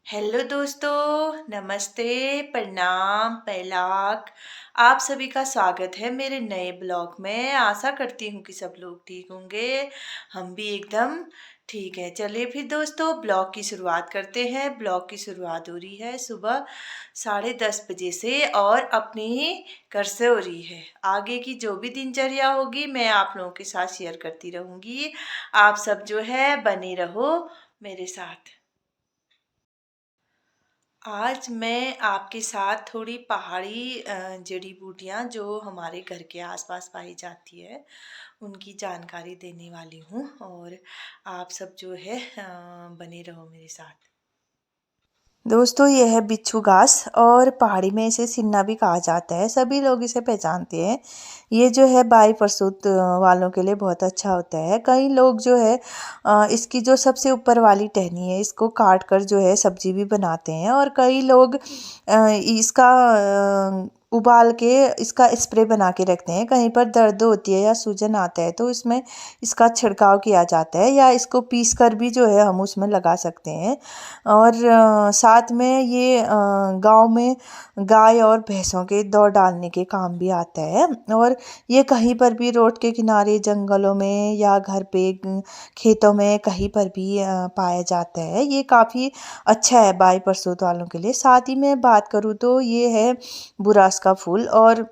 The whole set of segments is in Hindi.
हेलो दोस्तों, नमस्ते, प्रणाम, पैलाक। आप सभी का स्वागत है मेरे नए ब्लॉग में। आशा करती हूँ कि सब लोग ठीक होंगे। हम भी एकदम ठीक है। चलिए फिर दोस्तों ब्लॉग की शुरुआत करते हैं। ब्लॉग की शुरुआत हो रही है सुबह 10:30 बजे से और अपने ही घर से हो रही है। आगे की जो भी दिनचर्या होगी मैं आप लोगों के साथ शेयर करती रहूँगी। आप सब जो है बने रहो मेरे साथ। आज मैं आपके साथ थोड़ी पहाड़ी जड़ी बूटियाँ जो हमारे घर के आसपास पाई जाती है उनकी जानकारी देने वाली हूँ और आप सब जो है बने रहो मेरे साथ। दोस्तों ये है बिच्छू घास और पहाड़ी में इसे सिन्ना भी कहा जाता है। सभी लोग इसे पहचानते हैं। ये जो है बाई प्रसूत वालों के लिए बहुत अच्छा होता है। कई लोग जो है इसकी जो सबसे ऊपर वाली टहनी है इसको काट कर जो है सब्जी भी बनाते हैं और कई लोग इसका उबाल के इसका स्प्रे बना के रखते हैं। कहीं पर दर्द होती है या सूजन आता है तो इसमें इसका छिड़काव किया जाता है या इसको पीस कर भी जो है हम उसमें लगा सकते हैं। और साथ में ये गांव में गाय और भैंसों के दौड़ डालने के काम भी आता है। और ये कहीं पर भी रोड के किनारे, जंगलों में या घर पे खेतों में कहीं पर भी पाया जाता है। ये काफ़ी अच्छा है बाई प्रसूत वालों के लिए। साथ ही मैं बात करूँ तो ये है बुरास का फूल। और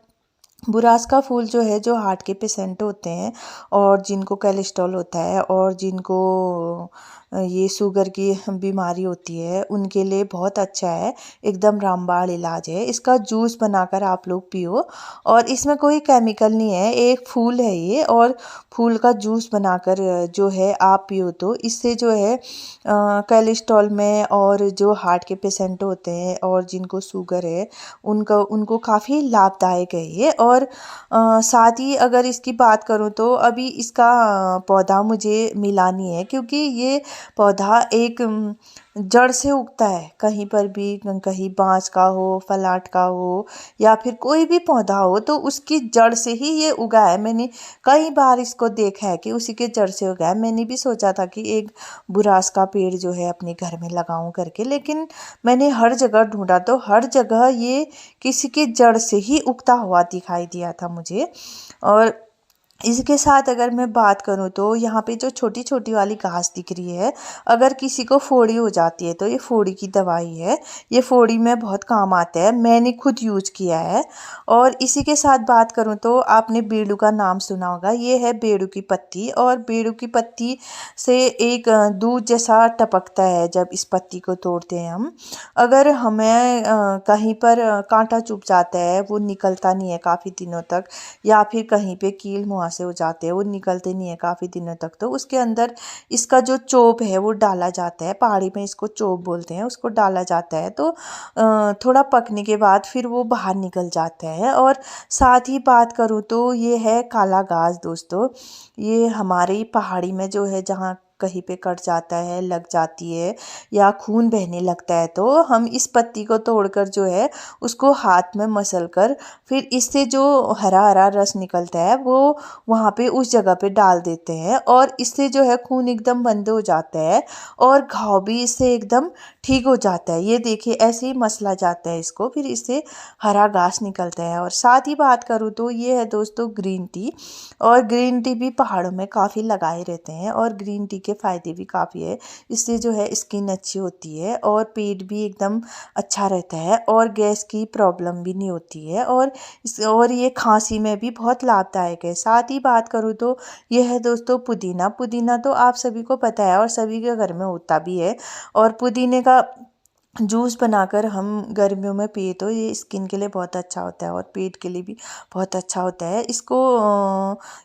बुरास का फूल जो है जो हार्ट के पेशेंट होते हैं और जिनको कोलेस्ट्रॉल होता है और जिनको ये शुगर की बीमारी होती है उनके लिए बहुत अच्छा है। एकदम रामबाण इलाज है। इसका जूस बनाकर आप लोग पियो और इसमें कोई केमिकल नहीं है। एक फूल है ये और फूल का जूस बनाकर जो है आप पियो तो इससे जो है कोलेस्ट्रॉल में और जो हार्ट के पेशेंट होते हैं और जिनको शुगर है उनको काफ़ी लाभदायक है ये। और साथ ही अगर इसकी बात करूँ तो अभी इसका पौधा मुझे मिला नहीं है क्योंकि ये पौधा एक जड़ से उगता है। कहीं पर भी, कहीं बांस का हो, फलाट का हो या फिर कोई भी पौधा हो तो उसकी जड़ से ही ये उगा है। मैंने कई बार इसको देखा है कि उसी के जड़ से उगा है। मैंने भी सोचा था कि एक बुरास का पेड़ जो है अपने घर में लगाऊं करके, लेकिन मैंने हर जगह ढूंढा तो हर जगह ये किसी के जड़ से ही उगता हुआ दिखाई दिया था मुझे। और इसके साथ अगर मैं बात करूं तो यहाँ पे जो छोटी छोटी वाली घास दिख रही है, अगर किसी को फोड़ी हो जाती है तो ये फोड़ी की दवाई है। ये फोड़ी में बहुत काम आता है। मैंने खुद यूज किया है। और इसी के साथ बात करूं तो आपने बेड़ू का नाम सुना होगा। ये है बेड़ू की पत्ती और बेड़ू की पत्ती से एक दूध जैसा टपकता है जब इस पत्ती को तोड़ते हैं हम। अगर हमें कहीं पर कांटा चुभ जाता है, वो निकलता नहीं है काफ़ी दिनों तक, या फिर कहीं पे कील मुहासे हो जाते हैं, वो निकलते नहीं है काफ़ी दिनों तक, तो उसके अंदर इसका जो चोप है वो डाला जाता है। पहाड़ी में इसको चोप बोलते हैं। उसको डाला जाता है तो थोड़ा पकने के बाद फिर वो बाहर निकल जाता है। और साथ ही बात करूँ तो ये है काला घास दोस्तों। ये हमारी पहाड़ी में जो है जहाँ कहीं पे कट जाता है, लग जाती है या खून बहने लगता है तो हम इस पत्ती को तोड़कर जो है उसको हाथ में मसल कर फिर इससे जो हरा हरा रस निकलता है वो वहाँ पे उस जगह पे डाल देते हैं और इससे जो है खून एकदम बंद हो जाता है और घाव भी इससे एकदम ठीक हो जाता है। ये देखिए ऐसे ही मसला जाता है इसको, फिर इससे हरा घास निकलता है। और साथ ही बात करूँ तो ये है दोस्तों ग्रीन टी। और ग्रीन टी भी पहाड़ों में काफ़ी लगाए रहते हैं और ग्रीन टी के फ़ायदे भी काफ़ी है। इससे जो है स्किन अच्छी होती है और पेट भी एकदम अच्छा रहता है और गैस की प्रॉब्लम भी नहीं होती है। और ये खांसी में भी बहुत लाभदायक है। साथ ही बात करूँ तो ये है दोस्तों पुदीना। पुदीना तो आप सभी को पता है और सभी के घर में होता भी है। और पुदीने का जूस बनाकर हम गर्मियों में पिए तो ये स्किन के लिए बहुत अच्छा होता है और पेट के लिए भी बहुत अच्छा होता है।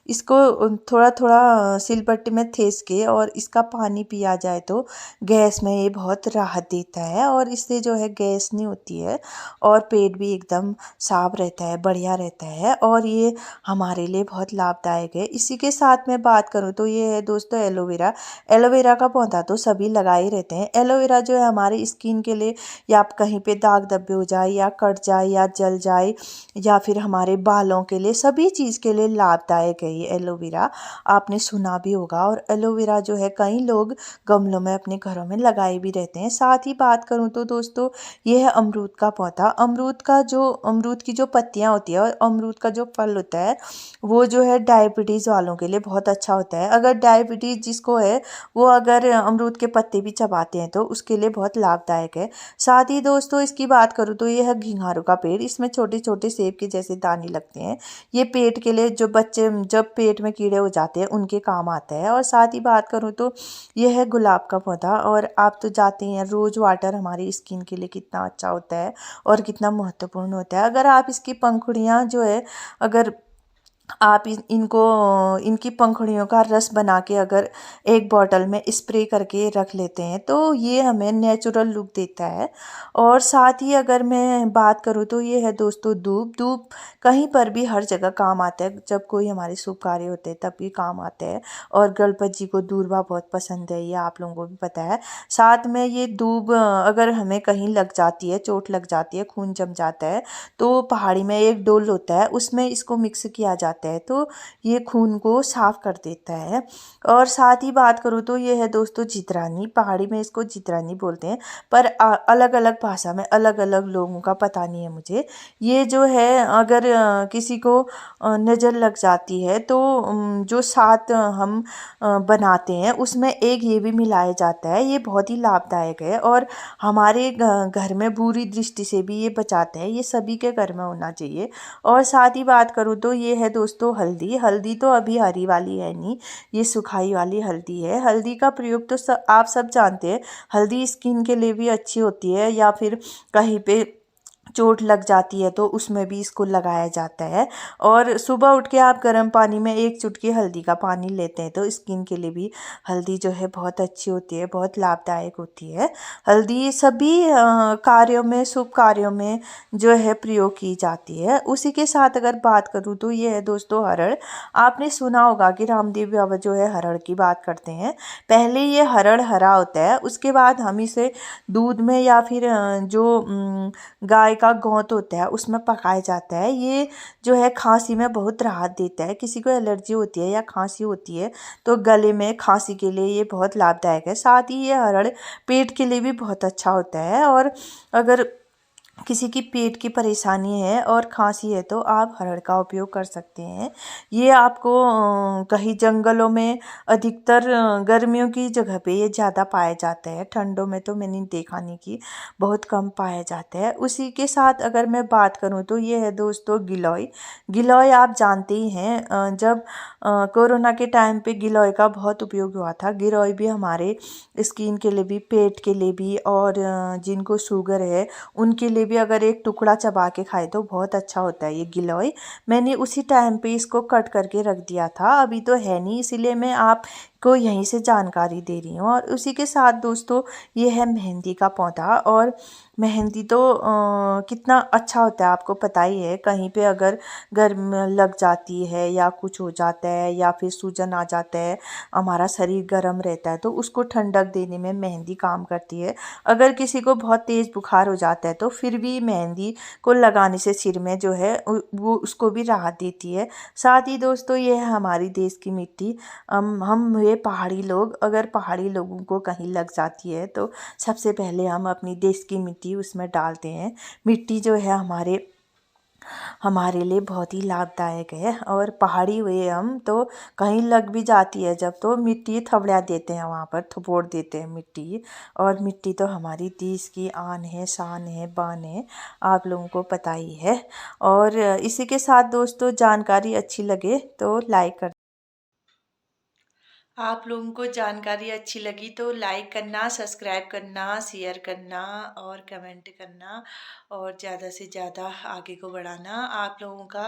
इसको थोड़ा थोड़ा सिलबट्टे में ठेस के और इसका पानी पिया जाए तो गैस में ये बहुत राहत देता है और इससे जो है गैस नहीं होती है और पेट भी एकदम साफ रहता है, बढ़िया रहता है और ये हमारे लिए बहुत लाभदायक है। इसी के साथ में बात करूँ तो ये है दोस्तों एलोवेरा। एलोवेरा का पौधा तो सभी लगाए रहते हैं। एलोवेरा जो है हमारे स्किन के लिए, या कहीं पे दाग धब्बे हो जाए या कट जाए या जल जाए, या फिर हमारे बालों के लिए, सभी चीज़ के लिए लाभदायक है ये एलोवेरा। आपने सुना भी होगा। और एलोवेरा जो है कई लोग गमलों में अपने घरों में लगाए भी रहते हैं। साथ ही बात करूँ तो दोस्तों, ये है अमरूद का पौधा। अमरूद की जो पत्तियाँ होती है और अमरूद का जो फल होता है, वो जो है डायबिटीज़ वालों के लिए बहुत अच्छा होता है। अगर डायबिटीज़ जिसको है, वो अगर अमरूद के पत्ते भी चबाते हैं तो उसके लिए बहुत लाभदायक है। साथ ही दोस्तों, इसकी बात करूँ तो ये है घिंघारू का पेड़। इसमें छोटे छोटे सेब के जैसे दाने लगते हैं। ये पेट के लिए, जो बच्चे जब पेट में कीड़े हो जाते हैं उनके काम आता है। और साथ ही बात करूँ तो ये है गुलाब का पौधा। और आप तो जानते हैं रोज़ वाटर हमारी स्किन के लिए कितना अच्छा होता है और कितना महत्वपूर्ण होता है। अगर आप इसकी पंखुड़ियाँ जो है, अगर आप इनकी पंखुड़ियों का रस बना के अगर एक बॉटल में स्प्रे करके रख लेते हैं तो ये हमें नेचुरल लुक देता है। और साथ ही अगर मैं बात करूँ तो ये है दोस्तों दूब। दूब कहीं पर भी हर जगह काम आता है। जब कोई हमारे शुभ कार्य होते हैं तब भी काम आता है। और गणपति जी को दूर्वा बहुत पसंद है, ये आप लोगों को भी पता है। साथ में ये दूब अगर हमें कहीं लग जाती है, चोट लग जाती है, खून जम जाता है, तो पहाड़ी में एक डोल होता है, उसमें इसको मिक्स किया जाता है तो ये खून को साफ कर देता है। और साथ ही बात करूँ तो ये है दोस्तों जितरानी। पहाड़ी में इसको जितरानी बोलते हैं, पर अलग अलग भाषा में अलग अलग लोगों का पता नहीं है मुझे। ये जो है, अगर किसी को नज़र लग जाती है तो जो साथ हम बनाते हैं उसमें एक ये भी मिलाया जाता है। ये बहुत ही लाभदायक है और हमारे घर में बुरी दृष्टि से भी ये बचाता है। ये सभी के घर में होना चाहिए। और साथ ही बात करूँ तो ये है दोस्तों हल्दी। हल्दी तो अभी हरी वाली है नहीं, ये सुखाई वाली हल्दी है। हल्दी का प्रयोग तो आप सब जानते हैं। हल्दी स्किन के लिए भी अच्छी होती है, या फिर कहीं पे चोट लग जाती है तो उसमें भी इसको लगाया जाता है। और सुबह उठ के आप गर्म पानी में एक चुटकी हल्दी का पानी लेते हैं तो स्किन के लिए भी हल्दी जो है बहुत अच्छी होती है, बहुत लाभदायक होती है। हल्दी सभी कार्यों में, शुभ कार्यों में जो है प्रयोग की जाती है। उसी के साथ अगर बात करूँ तो ये है दोस्तों हरड़। आपने सुना होगा कि रामदेव बाबा जो है हरड़ की बात करते हैं। पहले ये हरड़ हरा होता है, उसके बाद हम इसे दूध में या फिर जो गाय का गोंत होता है उसमें पकाया जाता है। ये जो है खांसी में बहुत राहत देता है। किसी को एलर्जी होती है या खांसी होती है तो गले में खांसी के लिए ये बहुत लाभदायक है। साथ ही ये हरड़ पेट के लिए भी बहुत अच्छा होता है। और अगर किसी की पेट की परेशानी है और खांसी है तो आप हरड़ का उपयोग कर सकते हैं। ये आपको कहीं जंगलों में अधिकतर गर्मियों की जगह पे ये ज़्यादा पाया जाता है। ठंडों में तो मैंने देखा नहीं कि बहुत कम पाया जाता है। उसी के साथ अगर मैं बात करूं तो ये है दोस्तों गिलोय। गिलोय आप जानते ही हैं, जब कोरोना के टाइम पे गिलोय का बहुत उपयोग हुआ था। गिलोय भी हमारे स्किन के लिए भी, पेट के लिए भी, और जिनको शुगर है उनके लिए भी अगर एक टुकड़ा चबा के खाए तो बहुत अच्छा होता है ये गिलोय। मैंने उसी टाइम पे इसको कट करके रख दिया था, अभी तो है नहीं, इसीलिए मैं आपको यहीं से जानकारी दे रही हूँ। और उसी के साथ दोस्तों ये है मेहंदी का पौधा। और मेहंदी तो कितना अच्छा होता है आपको पता ही है। कहीं पे अगर गर्म लग जाती है या कुछ हो जाता है या फिर सूजन आ जाता है, हमारा शरीर गर्म रहता है तो उसको ठंडक देने में मेहंदी काम करती है। अगर किसी को बहुत तेज़ बुखार हो जाता है तो फिर भी मेहंदी को लगाने से सिर में जो है वो उसको भी राहत देती है। साथ ही दोस्तों ये है हमारी देश की मिट्टी। हम ये पहाड़ी लोग, अगर पहाड़ी लोगों को कहीं लग जाती है तो सबसे पहले हम अपनी देश की मिट्टी उसमें डालते हैं। मिट्टी जो है हमारे लिए बहुत ही लाभदायक है। और पहाड़ी हुए हम तो कहीं लग भी जाती है जब, तो मिट्टी थपड़ा देते हैं, वहाँ पर थपोड़ देते हैं मिट्टी। और मिट्टी तो हमारी देश की आन है, शान है, बान है, आप लोगों को पता ही है। और इसी के साथ दोस्तों जानकारी अच्छी लगे तो लाइक कर, आप लोगों को जानकारी अच्छी लगी तो लाइक करना, सब्सक्राइब करना, शेयर करना और कमेंट करना, और ज़्यादा से ज़्यादा आगे को बढ़ाना। आप लोगों का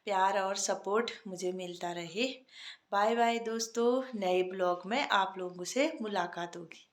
प्यार और सपोर्ट मुझे मिलता रहे। बाय बाय दोस्तों, नए ब्लॉग में आप लोगों से मुलाकात होगी।